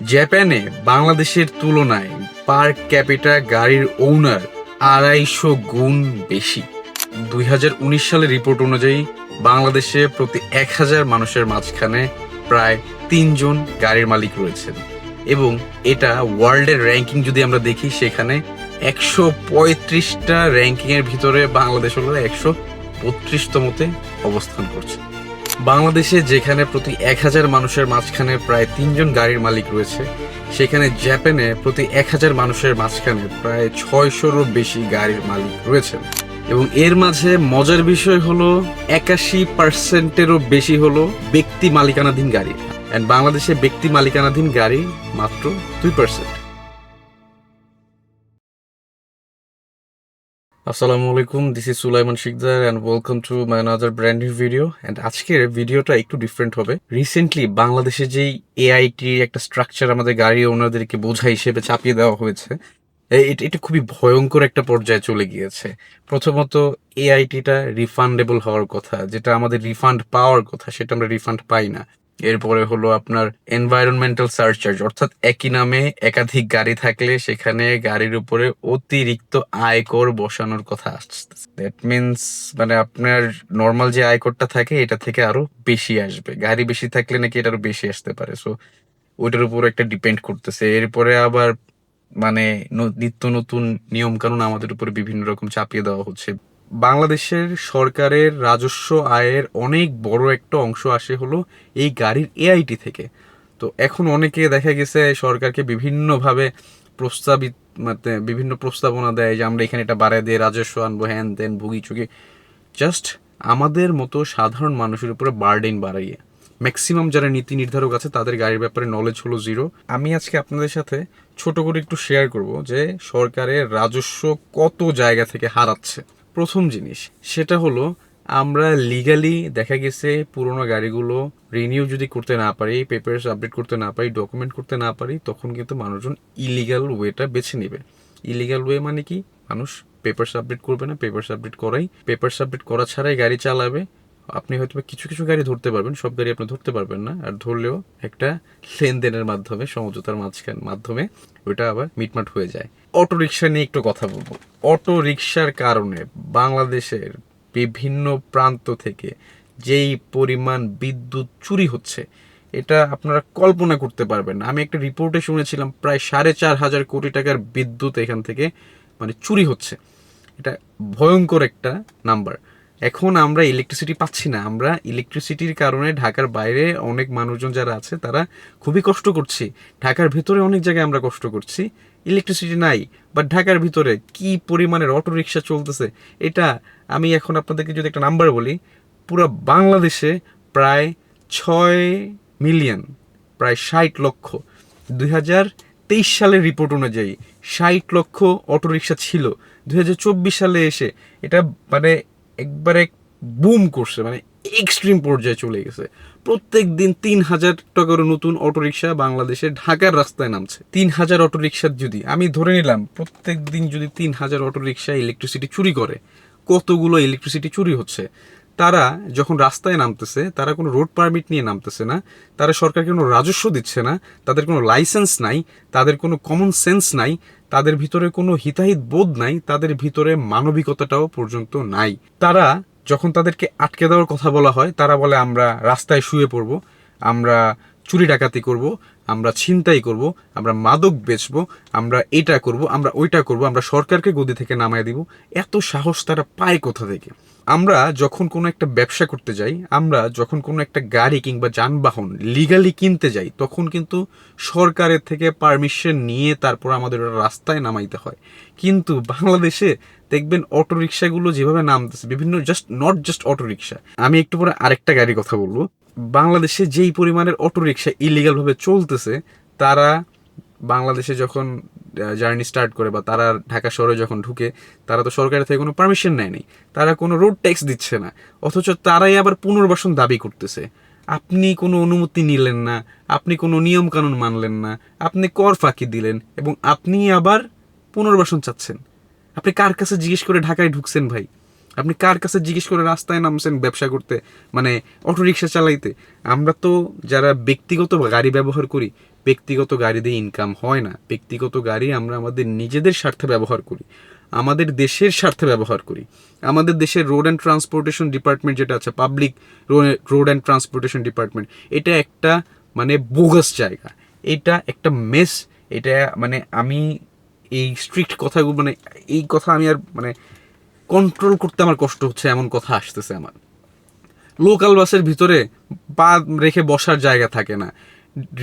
জাপানে বাংলাদেশের তুলনায় পার ক্যাপিটা গাড়ির ওনার 250 গুণ বেশি। 2019 সালের রিপোর্ট অনুযায়ী বাংলাদেশে প্রতি 1000 মানুষের মাঝখানে প্রায় 3 জন গাড়ির মালিক রয়েছেন, এবং এটা ওয়ার্ল্ডের র্যাঙ্কিং যদি আমরা দেখি সেখানে 135টা র্যাঙ্কিংয়ের ভিতরে বাংলাদেশ হলো 132তমতে অবস্থান করছে। বাংলাদেশে যেখানে প্রতি 1000 মানুষের মাঝখানে প্রায় 3 জন গাড়ির মালিক রয়েছে, সেখানে জাপানে প্রতি 1000 মানুষের মাঝখানে প্রায় 600রও বেশি গাড়ির মালিক রয়েছেন। এবং এর মাঝে মজার বিষয় হলো 81%-এরও বেশি হলো ব্যক্তি মালিকানাধীন গাড়ি, অ্যান্ড বাংলাদেশে ব্যক্তি মালিকানাধীন গাড়ি মাত্র 2%। আসসালামু আলাইকুম, this is Sulaiman Sikdar and welcome to my another brand new video. And আজকের ভিডিওটা একটু ডিফারেন্ট হবে। রিসেন্টলি বাংলাদেশে যেই এআইটি একটা স্ট্রাকচার আমাদের গাড়ি ওনারদেরকে বোঝা হিসেবে চাপিয়ে দেওয়া হয়েছে, এটা খুবই ভয়ঙ্কর একটা পর্যায়ে চলে গিয়েছে। প্রথমত, এআইটিটা রিফান্ডেবল হওয়ার কথা, যেটা আমাদের রিফান্ড পাওয়ার কথা সেটা আমরা রিফান্ড পাই না। এরপরে হলো আপনার এনভায়রনমেন্টাল সারচার্জ, অর্থাৎ একই নামে একাধিক গাড়ি থাকলে সেখানে গাড়ির উপরে অতিরিক্ত আয়কর বসানোর কথা আসছে। দ্যাট মিনস মানে আপনার নর্মাল যে আয়করটা থাকে এটা থেকে আরো বেশি আসবে। গাড়ি বেশি থাকলে নাকি এটা আরো বেশি আসতে পারে, সো ওইটার উপর একটা ডিপেন্ড করতেছে। এরপরে আবার মানে নিত্য নতুন নিয়ম কানুন আমাদের উপরে বিভিন্ন রকম চাপিয়ে দেওয়া হচ্ছে। বাংলাদেশের সরকারের রাজস্ব আয়ের অনেক বড় একটা অংশ আসে হলো এই গাড়ির এআইটি থেকে। তো এখন অনেকে দেখা গেছে সরকারকে বিভিন্নভাবে প্রস্তাবিত মানে বিভিন্ন প্রস্তাবনা দেয় যে আমরা এখানে এটা বাড়ায় দিয়ে রাজস্ব আনবো, হ্যান ত্যান ভুগি চুগি, জাস্ট আমাদের মতো সাধারণ মানুষের উপরে বার্ডেন বাড়াইয়ে। ম্যাক্সিমাম যারা নীতি নির্ধারক আছে তাদের গাড়ির ব্যাপারে নলেজ হলো জিরো। আমি আজকে আপনাদের সাথে ছোট করে একটু শেয়ার করব যে সরকারের রাজস্ব কত জায়গা থেকে হারাচ্ছে। প্রথম জিনিস সেটা হলো, আমরা লিগালি দেখা গেছে পুরোনো গাড়িগুলো রিনিউ যদি করতে না পারি, পেপারস আপডেট করতে না পারি, ডকুমেন্ট করতে না পারি, তখন কিন্তু মানুষজন ইলিগাল ওয়েটা বেছে নেবে। ইলিগাল ওয়ে মানে কি? মানুষ পেপারস আপডেট করবে না, পেপারস আপডেট করা ছাড়াই গাড়ি চালাবে। আপনি হয়তো কিছু কিছু গাড়ি ধরতে পারবেন, সব গাড়ি আপনি ধরতে পারবেন না, আর ধরলেও একটা লেনদেনের মাধ্যমে, সমঝোতার মাধ্যমে ওইটা আবার মিটমাট হয়ে যায়। অটো রিক্সা নিয়ে একটু কথা বলবো। অটো রিক্সার কারণে বাংলাদেশের বিভিন্ন প্রান্ত থেকে যেই পরিমাণ বিদ্যুৎ চুরি হচ্ছে এটা আপনারা কল্পনা করতে পারবেন না। আমি একটা রিপোর্টে শুনেছিলাম প্রায় 4,500 কোটি টাকার বিদ্যুৎ এখান থেকে মানে চুরি হচ্ছে। এটা ভয়ঙ্কর একটা নাম্বার। এখন আমরা ইলেকট্রিসিটি পাচ্ছি না। আমরা ইলেকট্রিসিটির কারণে ঢাকার বাইরে অনেক মানুষজন যারা আছে তারা খুবই কষ্ট করছি। ঢাকার ভেতরে অনেক জায়গায় আমরা কষ্ট করছি, ইলেকট্রিসিটি নাই। বাট ঢাকার ভিতরে কি পরিমাণের অটো রিক্সা চলতেছে, এটা আমি এখন আপনাদেরকে যদি একটা নাম্বার বলি, পুরো বাংলাদেশে প্রায় 6 মিলিয়ন, প্রায় 60 লক্ষ, 2023 সালের রিপোর্ট অনুযায়ী 60 লক্ষ অটোরিকশা ছিল। 2024 সালে এসে এটা মানে একবারে বুম করছে, মানে এক্সট্রিম পর্যায়ে চলে গেছে। প্রত্যেক দিন 3,000 টাকার নতুন অটোরিকশা বাংলাদেশে ঢাকার রাস্তায় নামছে। 3,000 অটোরিকশার যদি আমি ধরে নিলাম প্রত্যেক দিন যদি 3,000 অটোরিকশা ইলেকট্রিসিটি চুরি করে, কতগুলো ইলেকট্রিসিটি চুরি হচ্ছে। তারা যখন রাস্তায় নামতেছে তারা কোনো রোড পারমিট নিয়ে নামতেছে না, তারা সরকারকে কোনো রাজস্ব দিচ্ছে না, তাদের কোনো লাইসেন্স নাই, তাদের কোনো কমন সেন্স নাই, তাদের ভিতরে কোনো হিতাহিত বোধ নাই, তাদের ভিতরে মানবিকতাটাও পর্যন্ত নাই। তারা যখন তাদেরকে আটকে দেওয়ার কথা বলা হয় তারা বলে আমরা রাস্তায় শুয়ে পড়ব, আমরা চুরি ডাকাতি করব, আমরা ছিনতাই করব, আমরা মাদক বেচবো, আমরা এটা করব, আমরা ওইটা করব, আমরা সরকারকে গদি থেকে নামায় দিব। এত সাহস তারা পায় কোথা থেকে? আমরা যখন কোনো একটা ব্যবসা করতে যাই, আমরা যখন কোনো একটা গাড়ি কিংবা যানবাহন লিগালি কিনতে যাই, তখন কিন্তু সরকারের থেকে পারমিশন নিয়ে তারপর আমাদের রাস্তায় নামাইতে হয়। কিন্তু বাংলাদেশে দেখবেন অটো রিক্সাগুলো যেভাবে নামতেছে, বিভিন্ন নট জাস্ট অটো রিক্সা, আমি একটু পরে আরেকটা গাড়ির কথা বলবো। বাংলাদেশে যেই পরিমাণের অটো রিক্সা ইলিগালভাবে চলতেছে, তারা বাংলাদেশে যখন জার্নি স্টার্ট করে বা তারা ঢাকা শহরে যখন ঢুকে, তারা তো সরকারের থেকে কোনো পারমিশন নেয়নি, তারা কোনো রোড ট্যাক্স দিচ্ছে না, অথচ তারাই আবার পুনর্বাসন দাবি করতেছে। আপনি কোনো অনুমতি নিলেন না, আপনি কোনো নিয়ম কানুন মানলেন না, আপনি কর ফাঁকি দিলেন, এবং আপনি আবার পুনর্বাসন চাচ্ছেন। আপনি কার কাছে জিজ্ঞেস করে ঢাকায় ঢুকছেন ভাই? আপনি কার কাছে জিজ্ঞেস করে রাস্তায় নামছেন ব্যবসা করতে, মানে অটোরিকশা চালাইতে? আমরা তো যারা ব্যক্তিগত গাড়ি ব্যবহার করি ব্যক্তিগত গাড়ি দিয়ে ইনকাম হয় না। ব্যক্তিগত গাড়ি আমরা আমাদের নিজেদের স্বার্থে ব্যবহার করি, আমাদের দেশের স্বার্থে ব্যবহার করি। আমাদের দেশের রোড অ্যান্ড ট্রান্সপোর্টেশন ডিপার্টমেন্ট যেটা আছে, public road and transportation department, এটা একটা মানে বোগাস জায়গা, এটা একটা মেস। এটা মানে আমি এই স্ট্রিক্ট কথাগুলো মানে এই কথা আমি আর মানে কন্ট্রোল করতে আমার কষ্ট হচ্ছে, এমন কথা আসতেছে আমার। লোকাল বাসের ভিতরে পা রেখে বসার জায়গা থাকে না,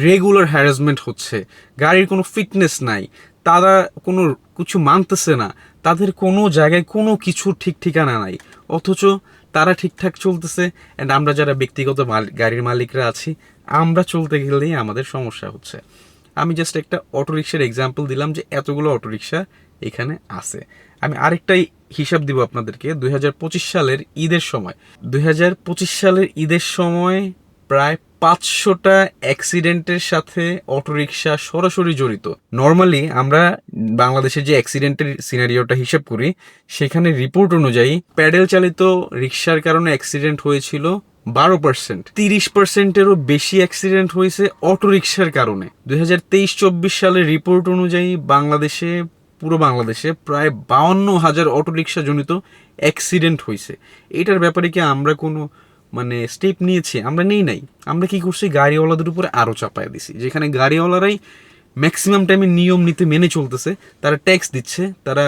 রেগুলার হ্যারাসমেন্ট হচ্ছে, গাড়ির কোনো ফিটনেস নাই, তারা কোনো কিছু মানতেছে না, তাদের কোনো জায়গায় কোনো কিছু ঠিক ঠিকানা নাই, অথচ তারা ঠিকঠাক চলতেছে। অ্যান্ড আমরা যারা ব্যক্তিগত গাড়ির মালিকরা আছি, আমরা চলতে গেলেই আমাদের সমস্যা হচ্ছে। আমি জাস্ট একটা অটোরিকশার এক্সাম্পল দিলাম যে এতগুলো অটোরিকশা এখানে আছে। আমি আরেকটাই হিসাব দিব আপনাদেরকে। 2025 সালের ঈদের সময় 2025 সালের ঈদের সময় প্রায় 500টা অ্যাক্সিডেন্টের সাথে অটোরিকশা সরাসরি জড়িত। নর্মালি আমরা বাংলাদেশের যে অ্যাক্সিডেন্টের সিনারিওটা হিসাব করি, সেখানে রিপোর্ট অনুযায়ী প্যাডেল চালিত রিকশার কারণে অ্যাক্সিডেন্ট হয়েছিল 12%, 30%-এরও বেশি অ্যাক্সিডেন্ট হয়েছে অটোরিকশার কারণে। 2023-24 সালের রিপোর্ট অনুযায়ী পুরো বাংলাদেশে প্রায় 52,000 অটোরিকশা জনিত অ্যাক্সিডেন্ট হয়েছে। এটার ব্যাপারে কি আমরা কোনো মানে স্টেপ নিয়েছি? আমরা নেই নাই। আমরা কি করছি? গাড়িওয়ালাদের উপরে আরও চাপায় দিছি, যেখানে গাড়িওয়ালারাই ম্যাক্সিমাম টাইমে নিয়ম নীতি মেনে চলতেছে। তারা ট্যাক্স দিচ্ছে, তারা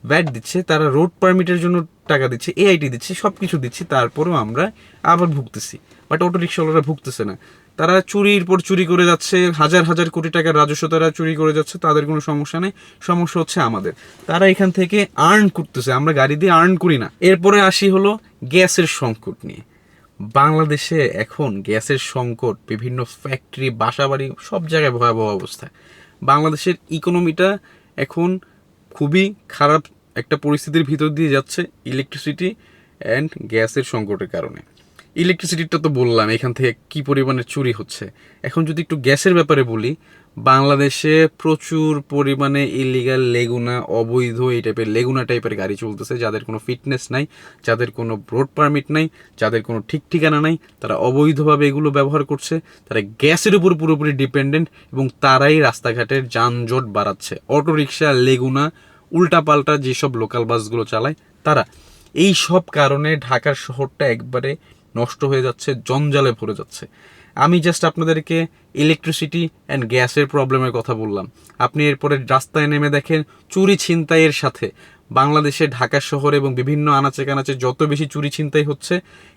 ভ্যাট দিচ্ছে, তারা রোড পারমিটের জন্য টাকা দিচ্ছে, এআইটি দিচ্ছে, সব কিছু দিচ্ছি, তারপরেও আমরা আবার ভুগতেছি। বাট অটো রিক্সাওয়ালারা ভুগতেছে না। তারা চুরির পর চুরি করে যাচ্ছে, হাজার হাজার কোটি টাকার রাজস্ব তারা চুরি করে যাচ্ছে, তাদের কোনো সমস্যা নেই। সমস্যা হচ্ছে আমাদের, তারা এখান থেকে আর্ন করতেছে, আমরা গাড়ি দিয়ে আর্ন করি না। এরপরে আসি হলো গ্যাসের সংকট নিয়ে। বাংলাদেশে এখন গ্যাসের সংকট, বিভিন্ন ফ্যাক্টরি, বাসাবাড়ি, সব জায়গায় ভয়াবহ অবস্থা। বাংলাদেশের ইকোনমিটা এখন খুবই খারাপ একটা পরিস্থিতির ভিতর দিয়ে যাচ্ছে ইলেকট্রিসিটি অ্যান্ড গ্যাসের সংকটের কারণে। ইলেকট্রিসিটিটা তো বললাম এখান থেকে কি পরিমাণে চুরি হচ্ছে। এখন যদি একটু গ্যাসের ব্যাপারে বলি, বাংলাদেশে প্রচুর পরিমাণে ইলিগাল লেগুনা, অবৈধ এই টাইপের লেগুনা টাইপের গাড়ি চলতেছে, যাদের কোনো ফিটনেস নাই, যাদের কোনো রোড পারমিট নাই, যাদের কোনো ঠিক ঠিকানা নাই, তারা অবৈধভাবে এগুলো ব্যবহার করছে। তারা গ্যাসের উপর পুরোপুরি ডিপেন্ডেন্ট এবং তারাই রাস্তাঘাটের যানজট বাড়াচ্ছে। অটোরিকশা, লেগুনা, উল্টাপাল্টা যেসব লোকাল বাসগুলো চালায় তারা, এই সব কারণে ঢাকার শহরটা একবারে নষ্ট হয়ে যাচ্ছে, জঞ্জালে ভরে যাচ্ছে। আমি জাস্ট আপনাদেরকে ইলেকট্রিসিটি অ্যান্ড গ্যাসের প্রবলেমের কথা বললাম। আপনি এরপরে রাস্তায় নেমে দেখেন চুরি ছিনতাইয়ের সাথে বাংলাদেশে ঢাকা শহরে এবং বিভিন্ন আনাচে কানাচে যত বেশি চুরি ছিনতাই হচ্ছে,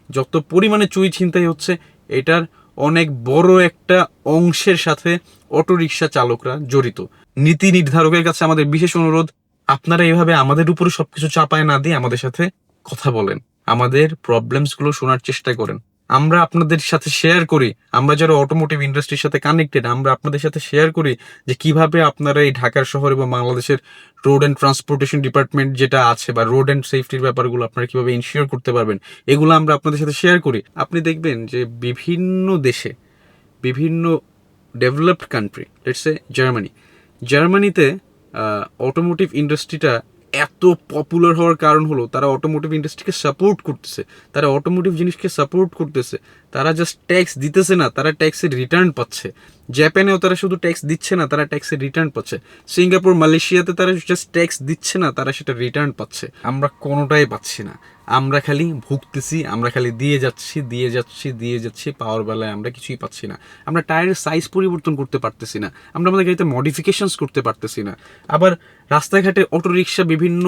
যত পরিমাণে চুরি ছিনতাই হচ্ছে, এটার অনেক বড় একটা অংশের সাথে অটোরিকশা চালকরা জড়িত। নীতি নির্ধারকের কাছে আমাদের বিশেষ অনুরোধ, আপনারা এভাবে আমাদের উপরে সবকিছু চাপায় না দিয়ে আমাদের সাথে কথা বলেন, আমাদের প্রবলেমসগুলো শোনার চেষ্টা করেন। আমরা আপনাদের সাথে শেয়ার করি, আমরা যারা অটোমোটিভ ইন্ডাস্ট্রির সাথে কানেক্টেড, আমরা আপনাদের সাথে শেয়ার করি যে কিভাবে আপনারা এই ঢাকার শহর এবং বাংলাদেশের রোড অ্যান্ড ট্রান্সপোর্টেশন ডিপার্টমেন্ট যেটা আছে বা রোড অ্যান্ড সেফটির ব্যাপারগুলো আপনারা কিভাবে ইনশিওর করতে পারবেন, এগুলো আমরা আপনাদের সাথে শেয়ার করি। আপনি দেখবেন যে বিভিন্ন দেশে, বিভিন্ন ডেভেলপড কান্ট্রি, লেটস সে জার্মানিতে অটোমোটিভ ইন্ডাস্ট্রিটা এত পপুলার হওয়ার কারণ হলো তারা অটোমোটিভ ইন্ডাস্ট্রিকে সাপোর্ট করতেছে, তারা অটোমোটিভ জিনিসকে সাপোর্ট করতেছে। তারা জাস্ট ট্যাক্স দিতেছে না, তারা ট্যাক্সের রিটার্ন পাচ্ছে। জাপানেও তারা শুধু ট্যাক্স দিচ্ছে না, তারা ট্যাক্সের রিটার্ন পাচ্ছে। সিঙ্গাপুর, মালয়েশিয়াতে তারা জাস্ট ট্যাক্স দিচ্ছে না, তারা সেটা রিটার্ন পাচ্ছে। আমরা কোনোটাই পাচ্ছি না, আমরা খালি ভুগতেছি, আমরা খালি দিয়ে যাচ্ছি, পাওয়ার বেলায় আমরা কিছুই পাচ্ছি না। আমরা টায়ারের সাইজ পরিবর্তন করতে পারতেছি না, আমরা আমাদের গাড়িতে মডিফিকেশনস করতে পারতেছি না। আবার রাস্তাঘাটে অটোরিকশা, বিভিন্ন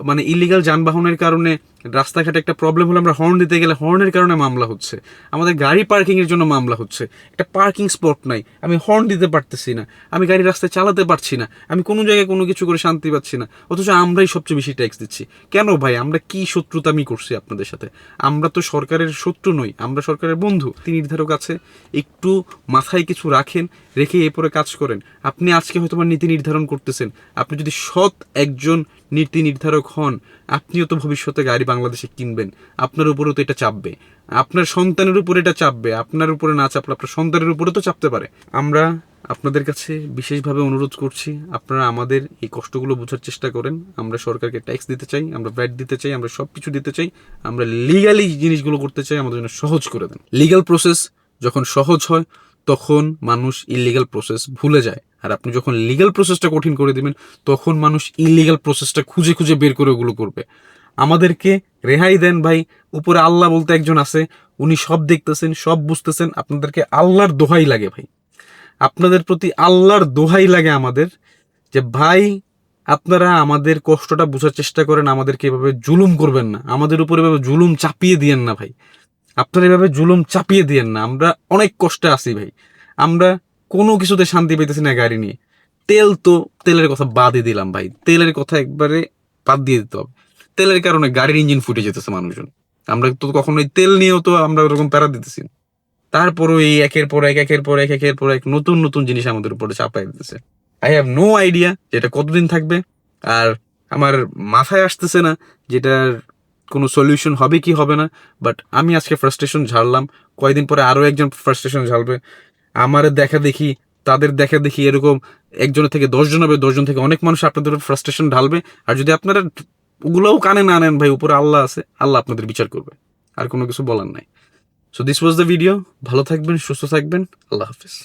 মানে ইলিগাল যানবাহনের কারণে রাস্তাঘাটে একটা প্রবলেম হলে আমরা হর্ন দিতে গেলে হর্নের কারণে মামলা হচ্ছে, আমাদের গাড়ি পার্কিংয়ের জন্য মামলা হচ্ছে। একটা পার্কিং স্পট নাই, আমি হর্ন দিতে পারতেছি না, আমি গাড়ি রাস্তায় চালাতে পারছি না, আমি কোনো জায়গায় কোনো কিছু করে শান্তি পাচ্ছি না, অথচ আমরাই সবচেয়ে বেশি ট্যাক্স দিচ্ছি। কেন ভাই? আমরা কি শত্রুতা আমি করছি আপনাদের সাথে? আমরা তো সরকারের শত্রু নই, আমরা সরকারের বন্ধু। নীতি নির্ধারক আছে, একটু মাথায় কিছু রাখেন, রেখে এরপরে কাজ করেন। আপনি আজকে হয়তো নীতি নির্ধারণ করতেছেন, আপনি যদি সৎ একজন নীতি নির্ধারক হন, আপনিও তো ভবিষ্যতে গাড়ি বাংলাদেশে কিনবেন, আপনার উপরেও তো এটা চাপবে, আপনার সন্তানের উপরে এটা চাপবে, আপনার উপরে না চাপলে আপনার সন্তানের উপরে তো চাপতে পারে। আমরা আপনাদের কাছে বিশেষভাবে অনুরোধ করছি, আপনারা আমাদের এই কষ্টগুলো বোঝার চেষ্টা করেন। আমরা সরকারকে ট্যাক্স দিতে চাই, আমরা ভ্যাট দিতে চাই, আমরা সব কিছু দিতে চাই, আমরা লিগালি জিনিসগুলো করতে চাই, আমাদের জন্য সহজ করে দেন। লিগাল প্রসেস যখন সহজ হয় তখন মানুষ ইলিগাল প্রসেস ভুলে যায়। আর আপনি যখন লিগ্যাল প্রসেসটা কঠিন করে দিবেন, তখন মানুষ ইলিগাল প্রসেসটা খুঁজে খুঁজে বের করে ওগুলো করবে। আমাদেরকে রেহাই দেন ভাই। উপরে আল্লাহ বলতে একজন আছে, উনি সব দেখতেছেন, সব বুঝতেছেন। আপনাদেরকে আল্লাহর দোহাই লাগে ভাই, আপনাদের প্রতি আল্লাহর দোহাই লাগে আমাদের, যে ভাই আপনারা আমাদের কষ্টটা বোঝার চেষ্টা করেন, আমাদেরকে এভাবে জুলুম করবেন না, আমাদের উপরে এভাবে জুলুম চাপিয়ে দিয়েন না ভাই। আপনারা এভাবে জুলুম চাপিয়ে দিয়েন না। আমরা অনেক কষ্টে আছি ভাই, আমরা কোনো কিছুতে শান্তি পেতেছি না গাড়ি নিয়ে। তেলের কথা বাদই দিলাম ভাই, তেলের কথা একবারে বাদ দিয়ে দিতে হবে। তেলের কারণে গাড়ির ইঞ্জিন ফুটে যেতেছে মানুষজন। আমরা তো কখনোই তেল নিয়েও তো আমরা ওরকম প্যারা দিতেছি না। তারপরও এই একের পর এক নতুন নতুন জিনিস আমাদের উপরে চাপাই দিতেছে। আই হ্যাভ নো আইডিয়া যেটা কতদিন থাকবে, আর আমার মাথায় আসতেছে না যেটার কোনো সলিউশন হবে কি হবে না। বাট আমি আজকে ফ্রাস্ট্রেশন ঝাড়লাম, কয়েকদিন পরে আরও একজন ফ্রাস্ট্রেশন ঝাড়বে। আমার দেখা দেখি, তাদের দেখা দেখি, এরকম একজনের থেকে 10 জন হবে, 10 জন থেকে অনেক মানুষ আপনাদের ফ্রাস্ট্রেশন ঢালবে। আর যদি আপনারা ওগুলোও কানে না নেন ভাই, উপরে আল্লাহ আছে, আল্লাহ আপনাদের বিচার করবে। আর কোনো কিছু বলার নাই। So this was the video. ভালো থাকবেন, সুস্থ থাকবেন, আল্লাহ হাফিজ।